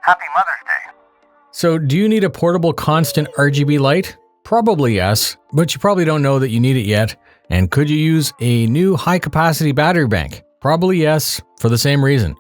Happy Mother's Day. So, do you need a portable constant RGB light? Probably yes, but you probably don't know that you need it yet. And could you use a new high-capacity battery bank? Probably yes, for the same reason.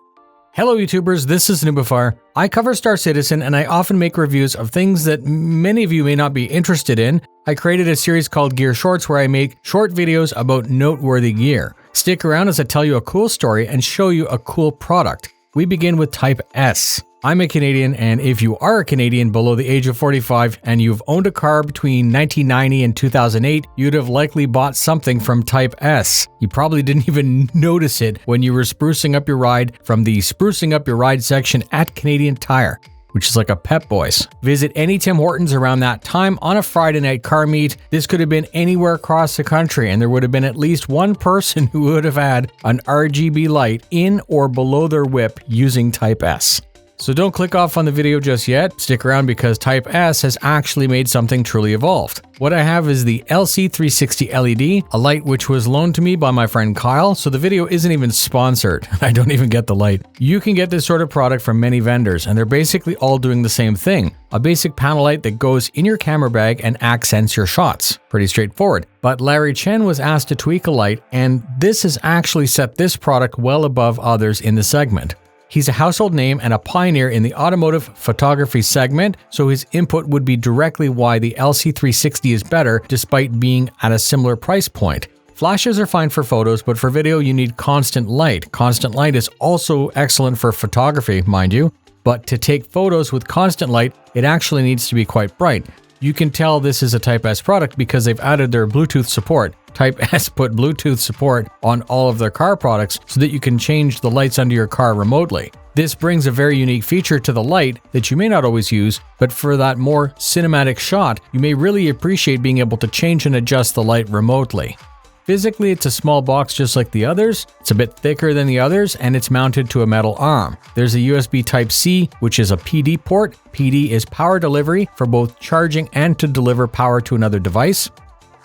Hello YouTubers, this is noobifier. I cover Star Citizen and I often make reviews of things that many of you may not be interested in. I created a series called Gear Shorts where I make short videos about noteworthy gear. Stick around as I tell you a cool story and show you a cool product. We begin with Type S. I'm a Canadian, and if you are a Canadian below the age of 45 and you've owned a car between 1990 and 2008, you'd have likely bought something from Type S. You probably didn't even notice it when you were sprucing up your ride from the Sprucing Up Your Ride section at Canadian Tire, which is like a Pep Boys. Visit any Tim Hortons around that time on a Friday night car meet. This could have been anywhere across the country, and there would have been at least one person who would have had an RGB light in or below their whip using Type S. So don't click off on the video just yet. Stick around because Type S has actually made something truly evolved. What I have is the LC360 LED, a light which was loaned to me by my friend Kyle, so the video isn't even sponsored. I don't even get the light. You can get this sort of product from many vendors, and they're basically all doing the same thing. A basic panel light that goes in your camera bag and accents your shots. Pretty straightforward. But Larry Chen was asked to tweak a light, and this has actually set this product well above others in the segment. He's a household name and a pioneer in the automotive photography segment, so his input would be directly why the LC360 is better despite being at a similar price point. Flashes are fine for photos, but for video you need constant light. Constant light is also excellent for photography, mind you, but to take photos with constant light, it actually needs to be quite bright. You can tell this is a Type S product because they've added their Bluetooth support. Type S put Bluetooth support on all of their car products so that you can change the lights under your car remotely. This brings a very unique feature to the light that you may not always use, but for that more cinematic shot, you may really appreciate being able to change and adjust the light remotely. Physically, it's a small box just like the others. It's a bit thicker than the others, and it's mounted to a metal arm. There's a USB Type-C, which is a PD port. PD is power delivery for both charging and to deliver power to another device.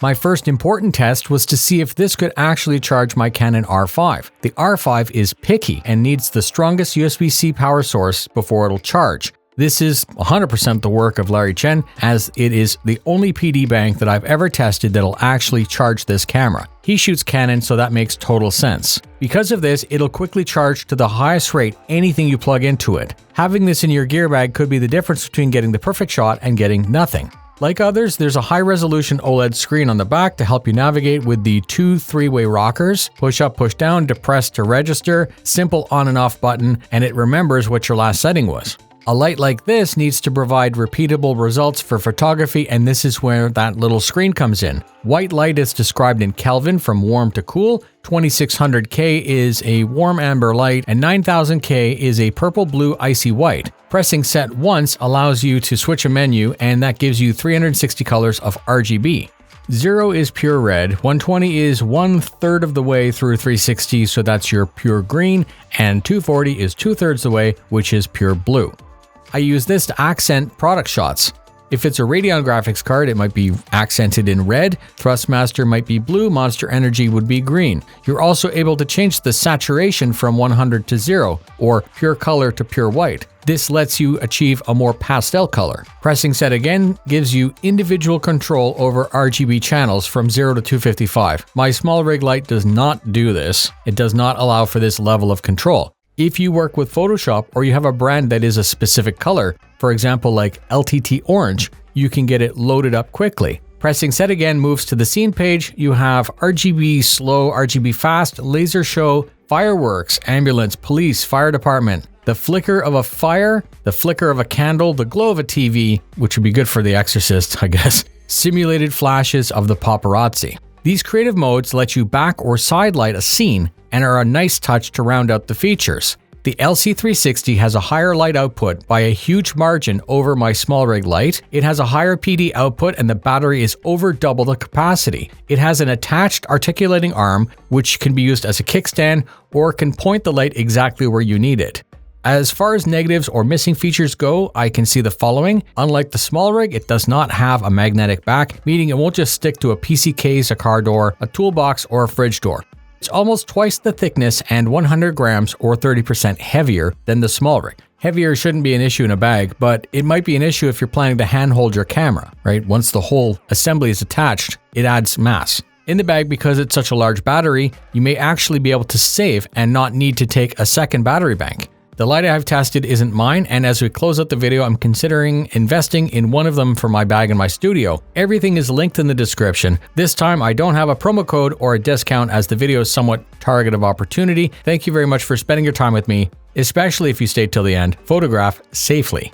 My first important test was to see if this could actually charge my Canon R5. The R5 is picky and needs the strongest USB-C power source before it'll charge. This is 100% the work of Larry Chen, as it is the only PD bank that I've ever tested that'll actually charge this camera. He shoots Canon, so that makes total sense. Because of this, it'll quickly charge to the highest rate anything you plug into it. Having this in your gear bag could be the difference between getting the perfect shot and getting nothing. Like others, there's a high-resolution OLED screen on the back to help you navigate with the two three-way rockers, push up, push down, depress to register, simple on and off button, and it remembers what your last setting was. A light like this needs to provide repeatable results for photography, and this is where that little screen comes in. White light is described in Kelvin from warm to cool, 2600K is a warm amber light, and 9000K is a purple-blue icy white. Pressing set once allows you to switch a menu, and that gives you 360 colors of RGB. 0 is pure red, 120 is 1/3 of the way through 360, so that's your pure green, and 240 is 2/3 the way, which is pure blue. I use this to accent product shots. If it's a Radeon graphics card, it might be accented in red, Thrustmaster might be blue, Monster Energy would be green. You're also able to change the saturation from 100 to 0, or pure color to pure white. This lets you achieve a more pastel color. Pressing set again gives you individual control over RGB channels from 0 to 255. My small rig light does not do this. It does not allow for this level of control. If you work with Photoshop or you have a brand that is a specific color, for example like LTT Orange, you can get it loaded up quickly. Pressing set again moves to the scene page. You have RGB slow, RGB fast, laser show, fireworks, ambulance, police, fire department, the flicker of a fire, the flicker of a candle, the glow of a TV, which would be good for The Exorcist, I guess, simulated flashes of the paparazzi. These creative modes let you back or side light a scene and are a nice touch to round out the features. The LC360 has a higher light output by a huge margin over my small rig light. It has a higher PD output and the battery is over double the capacity. It has an attached articulating arm which can be used as a kickstand or can point the light exactly where you need it. As far as negatives or missing features go, I can see the following. Unlike the small rig, it does not have a magnetic back, meaning it won't just stick to a PC case, a car door, a toolbox, or a fridge door. It's almost twice the thickness and 100 grams or 30% heavier than the small rig. Heavier shouldn't be an issue in a bag, but it might be an issue if you're planning to handhold your camera, right? Once the whole assembly is attached, it adds mass. In the bag, because it's such a large battery, you may actually be able to save and not need to take a second battery bank. The light I've tested isn't mine, and as we close out the video, I'm considering investing in one of them for my bag in my studio. Everything is linked in the description. This time, I don't have a promo code or a discount as the video is somewhat target of opportunity. Thank you very much for spending your time with me, especially if you stayed till the end. Photograph safely.